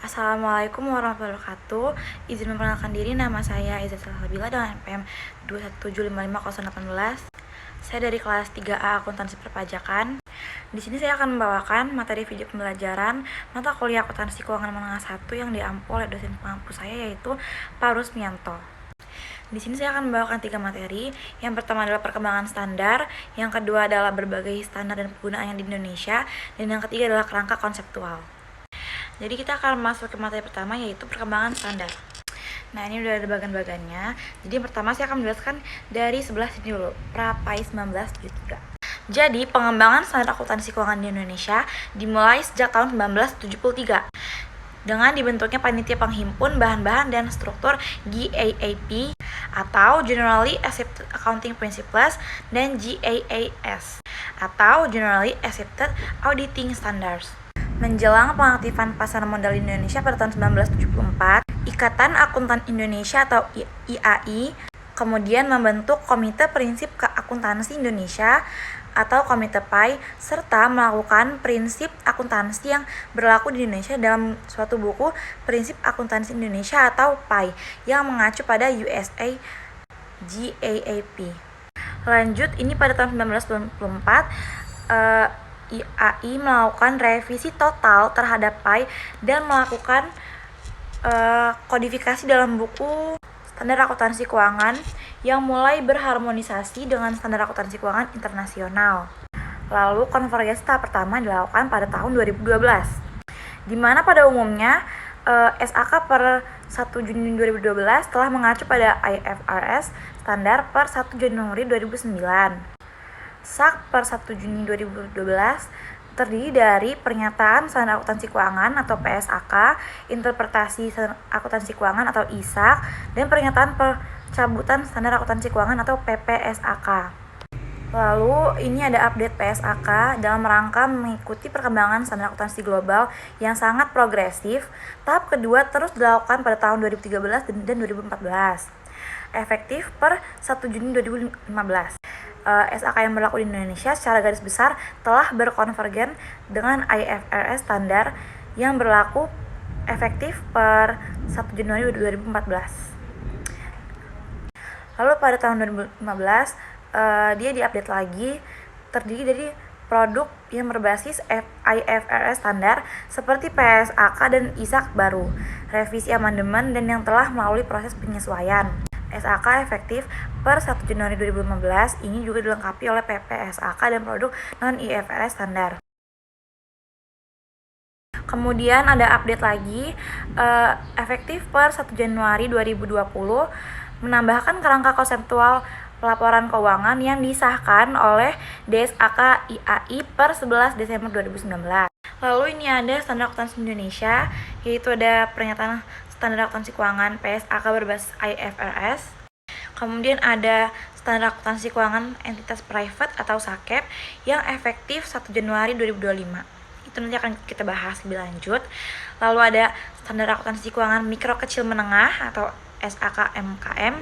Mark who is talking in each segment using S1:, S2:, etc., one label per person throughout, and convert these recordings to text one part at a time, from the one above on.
S1: Assalamualaikum warahmatullahi wabarakatuh. Izin memperkenalkan diri, nama saya Izzat Salsabila dengan NPM 217550818. Saya dari kelas 3A Akuntansi Perpajakan. Di sini saya akan membawakan materi video pembelajaran mata kuliah Akuntansi Keuangan Menengah 1 yang diampu oleh dosen pengampu saya yaitu Pak Rusmianto. Di sini saya akan membawakan 3 materi. Yang pertama adalah perkembangan standar, yang kedua adalah berbagai standar dan penggunaannya di Indonesia, dan yang ketiga adalah kerangka konseptual. Jadi kita akan masuk ke materi pertama yaitu perkembangan standar. Nah, ini udah ada bagian-bagiannya. Jadi yang pertama saya akan menjelaskan dari sebelah sini dulu, Prapai 1973. Jadi, pengembangan standar akuntansi keuangan di Indonesia dimulai sejak tahun 1973 dengan dibentuknya panitia penghimpun bahan-bahan dan struktur GAAP atau Generally Accepted Accounting Principles dan GAAP atau Generally Accepted Auditing Standards. Menjelang pengaktifan pasar modal di Indonesia pada tahun 1974, Ikatan Akuntan Indonesia atau IAI kemudian membentuk Komite Prinsip Akuntansi Indonesia atau Komite PAI serta melakukan prinsip akuntansi yang berlaku di Indonesia dalam suatu buku Prinsip Akuntansi Indonesia atau PAI yang mengacu pada USA GAAP. Lanjut, ini pada tahun 1994 IAI melakukan revisi total terhadap PAI dan melakukan kodifikasi dalam buku standar akuntansi keuangan yang mulai berharmonisasi dengan standar akuntansi keuangan internasional. Lalu konvergensi tahap pertama dilakukan pada tahun 2012, di mana pada umumnya SAK per 1 Juni 2012 telah mengacu pada IFRS standar per 1 Januari 2009. SAK per 1 Juni 2012 terdiri dari pernyataan standar akuntansi keuangan atau PSAK, interpretasi standar akuntansi keuangan atau ISAK, dan pernyataan pencabutan standar akuntansi keuangan atau PPSAK. Lalu ini ada update PSAK dalam rangka mengikuti perkembangan standar akuntansi global yang sangat progresif. Tahap kedua terus dilakukan pada tahun 2013 dan 2014. Efektif per 1 Juni 2015. SAK yang berlaku di Indonesia secara garis besar telah berkonvergen dengan IFRS standar yang berlaku efektif per 1 Januari 2014. Lalu pada tahun 2015 dia diupdate lagi, terdiri dari produk yang berbasis IFRS standar seperti PSAK dan ISAK baru, revisi amandemen dan yang telah melalui proses penyesuaian. SAK efektif per 1 Januari 2015 ini juga dilengkapi oleh PPSAK dan produk non-IFRS standar. Kemudian ada update lagi, efektif per 1 Januari 2020 menambahkan kerangka konseptual pelaporan keuangan yang disahkan oleh DSAK IAI per 11 Desember 2019. Lalu ini ada standar akuntansi Indonesia, yaitu ada pernyataan standar akuntansi keuangan PSAK berbasis IFRS. Kemudian ada standar akuntansi keuangan entitas private atau SAKEP yang efektif 1 Januari 2025. Itu nanti akan kita bahas lebih lanjut. Lalu ada standar akuntansi keuangan mikro kecil menengah atau SAK MKM.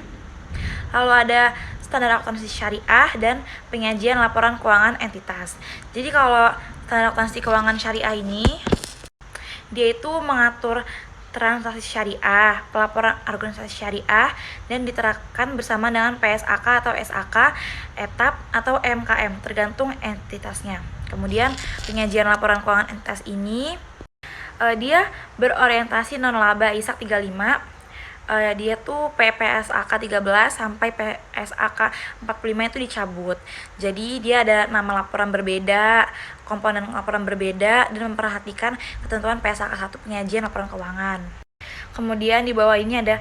S1: Lalu ada standar akuntansi syariah dan penyajian laporan keuangan entitas. Jadi kalau standar akuntansi keuangan syariah ini dia itu mengatur transaksi syariah, pelaporan organisasi syariah, dan diterapkan bersama dengan PSAK atau SAK, etap, atau MKM, tergantung entitasnya. Kemudian penyajian laporan keuangan entitas ini dia berorientasi non-laba ISAK 35, dia tuh PPSAK 13 sampai PSAK 45 itu dicabut. Jadi dia ada nama laporan berbeda, komponen laporan berbeda, dan memperhatikan ketentuan PSAK 1 penyajian laporan keuangan. Kemudian di bawah ini ada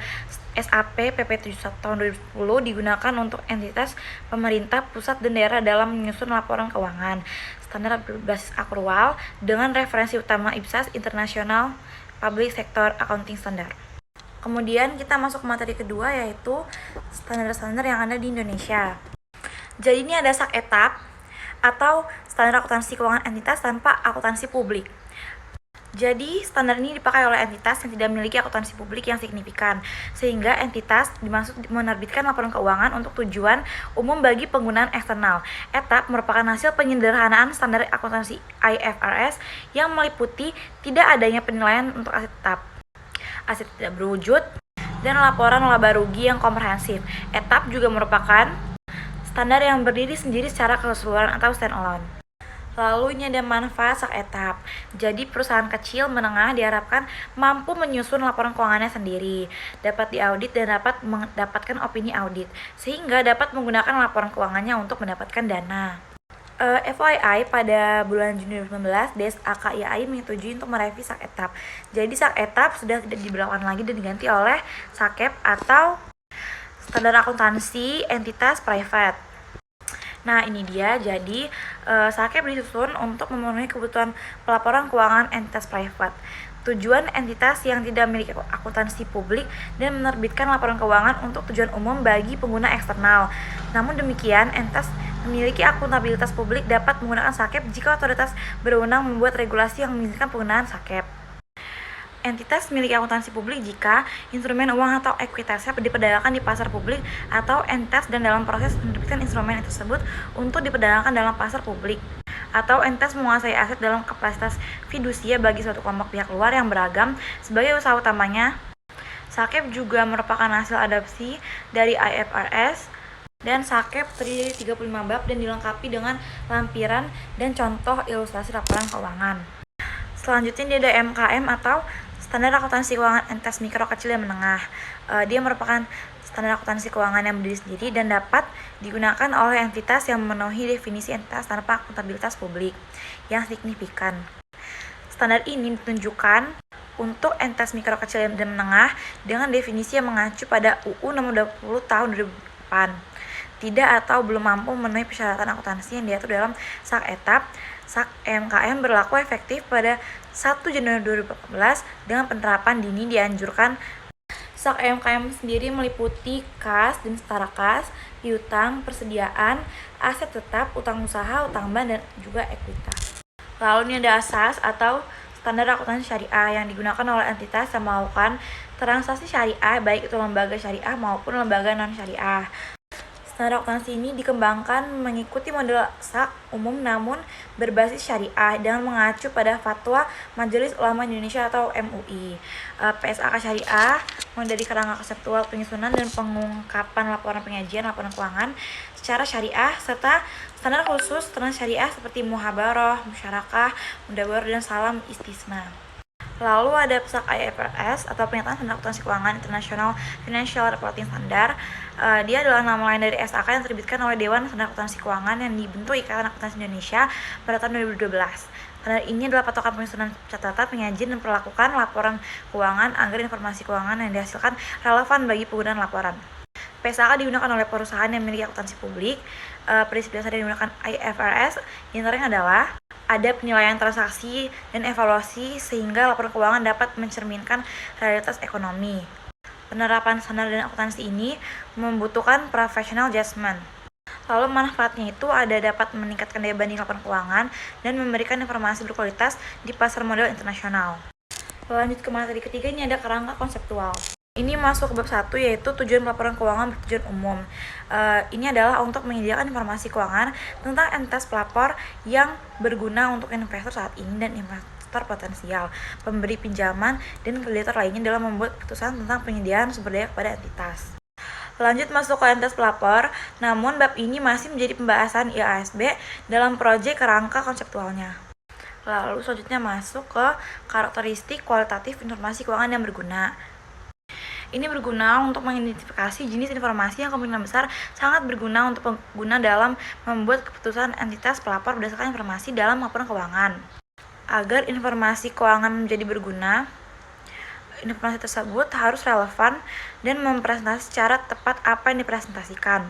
S1: SAP PP 71 tahun 2010 digunakan untuk entitas pemerintah pusat dan daerah dalam menyusun laporan keuangan. Standar berbasis akrual dengan referensi utama IPSAS International Public Sector Accounting Standard. Kemudian kita masuk ke materi kedua yaitu standar-standar yang ada di Indonesia. Jadi ini ada SAK etap atau standar akuntansi keuangan entitas tanpa akuntansi publik. Jadi, standar ini dipakai oleh entitas yang tidak memiliki akuntansi publik yang signifikan, sehingga entitas dimaksud menerbitkan laporan keuangan untuk tujuan umum bagi penggunaan eksternal. ETAP merupakan hasil penyederhanaan standar akuntansi IFRS yang meliputi tidak adanya penilaian untuk aset tetap, aset tidak berwujud, dan laporan laba rugi yang komprehensif. ETAP juga merupakan standar yang berdiri sendiri secara keseluruhan atau stand-alone. Lalu ini ada manfaat sak etap. Jadi perusahaan kecil menengah diharapkan mampu menyusun laporan keuangannya sendiri, dapat diaudit dan dapat mendapatkan opini audit, sehingga dapat menggunakan laporan keuangannya untuk mendapatkan dana. FYI, pada bulan Juni 2019, DSAKIAI menyetujui untuk merevisi sak etap. Jadi sak etap sudah tidak diberlakukan lagi dan diganti oleh SAKEP atau standar akuntansi entitas private. Nah, ini dia. Jadi, SAKEP disusun untuk memenuhi kebutuhan pelaporan keuangan entitas private. Tujuan entitas yang tidak memiliki akuntansi publik dan menerbitkan laporan keuangan untuk tujuan umum bagi pengguna eksternal. Namun demikian, entitas memiliki akuntabilitas publik dapat menggunakan SAKEP jika otoritas berwenang membuat regulasi yang mengizinkan penggunaan SAKEP. Entitas memiliki akuntansi publik jika instrumen uang atau ekuitasnya diperdagangkan di pasar publik atau entitas dan dalam proses menerbitkan instrumen tersebut untuk diperdagangkan dalam pasar publik, atau entitas menguasai aset dalam kapasitas fidusia bagi suatu kelompok pihak luar yang beragam sebagai usaha utamanya. SAKEP juga merupakan hasil adopsi dari IFRS, dan SAKEP terdiri dari 35 bab dan dilengkapi dengan lampiran dan contoh ilustrasi laporan keuangan. Selanjutnya dia ada MKM atau standar akuntansi keuangan entitas mikro, kecil, dan menengah. Dia merupakan standar akuntansi keuangan yang berdiri sendiri dan dapat digunakan oleh entitas yang memenuhi definisi entitas tanpa akuntabilitas publik yang signifikan. Standar ini ditunjukkan untuk entitas mikro, kecil, dan menengah dengan definisi yang mengacu pada UU Nomor 20 Tahun 2008. Tidak atau belum mampu memenuhi persyaratan akuntansi yang diatur dalam SAK etap. SAK MKM berlaku efektif pada 1 Januari 2014 dengan penerapan dini dianjurkan. SAK MKM sendiri meliputi kas dan setara kas, piutang, persediaan, aset tetap, utang usaha, utang bank, dan juga ekuitas. Lalu ini ada asas atau standar akuntansi syariah yang digunakan oleh entitas yang melakukan transaksi syariah, baik itu lembaga syariah maupun lembaga non-syariah. Standar akuntansi ini dikembangkan mengikuti model SAK umum namun berbasis syariah dengan mengacu pada fatwa Majelis Ulama Indonesia atau MUI. PSAK Syariah dari kerangka konseptual penyusunan dan pengungkapan laporan penyajian laporan keuangan secara syariah serta standar khusus syariah seperti muhabarah, musyarakah, mudawarah, dan salam istisna. Lalu ada PSAK IFRS atau Pernyataan Standar Akuntansi Keuangan International Financial Reporting Standard. Dia adalah nama lain dari SAK yang diterbitkan oleh Dewan Standar Akuntansi Keuangan yang dibentuk Ikatan Akuntansi Indonesia pada tahun 2012. Standar ini adalah patokan penyusunan catatan, penyajian, dan perlakukan laporan keuangan agar informasi keuangan yang dihasilkan relevan bagi penggunaan laporan. PSAK digunakan oleh perusahaan yang memiliki akuntansi publik. Prinsip dasar yang digunakan IFRS antaranya adalah ada penilaian transaksi dan evaluasi sehingga laporan keuangan dapat mencerminkan realitas ekonomi. Penerapan standar dan akuntansi ini membutuhkan professional judgment. Lalu manfaatnya itu ada dapat meningkatkan daya banding laporan keuangan dan memberikan informasi berkualitas di pasar modal internasional. Lanjut ke materi ketiga, ini ada kerangka konseptual. Ini masuk ke bab 1 yaitu tujuan pelaporan keuangan bertujuan umum. Ini adalah untuk menyediakan informasi keuangan tentang entitas pelapor yang berguna untuk investor saat ini dan investor potensial, pemberi pinjaman, dan kreditor lainnya dalam membuat keputusan tentang penyediaan sumber daya kepada entitas. Lanjut masuk ke entitas pelapor, namun bab ini masih menjadi pembahasan IASB dalam proyek kerangka konseptualnya. Lalu selanjutnya masuk ke karakteristik kualitatif informasi keuangan yang berguna. Ini berguna untuk mengidentifikasi jenis informasi yang kemungkinan besar sangat berguna untuk pengguna dalam membuat keputusan entitas pelapor berdasarkan informasi dalam laporan keuangan. Agar informasi keuangan menjadi berguna, informasi tersebut harus relevan dan mempresentasikan secara tepat apa yang dipresentasikan.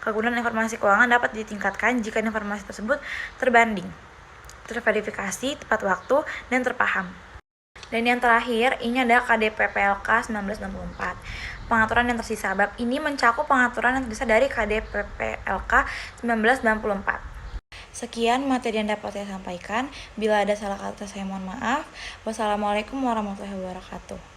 S1: Kegunaan informasi keuangan dapat ditingkatkan jika informasi tersebut terbanding, terverifikasi, tepat waktu, dan terpaham. Dan yang terakhir, ini ada KDPPLK 1994. Pengaturan yang tersisa. Bab ini mencakup pengaturan yang tersisa dari KDPPLK 1994. Sekian materi yang dapat saya sampaikan. Bila ada salah kata saya mohon maaf. Wassalamualaikum warahmatullahi wabarakatuh.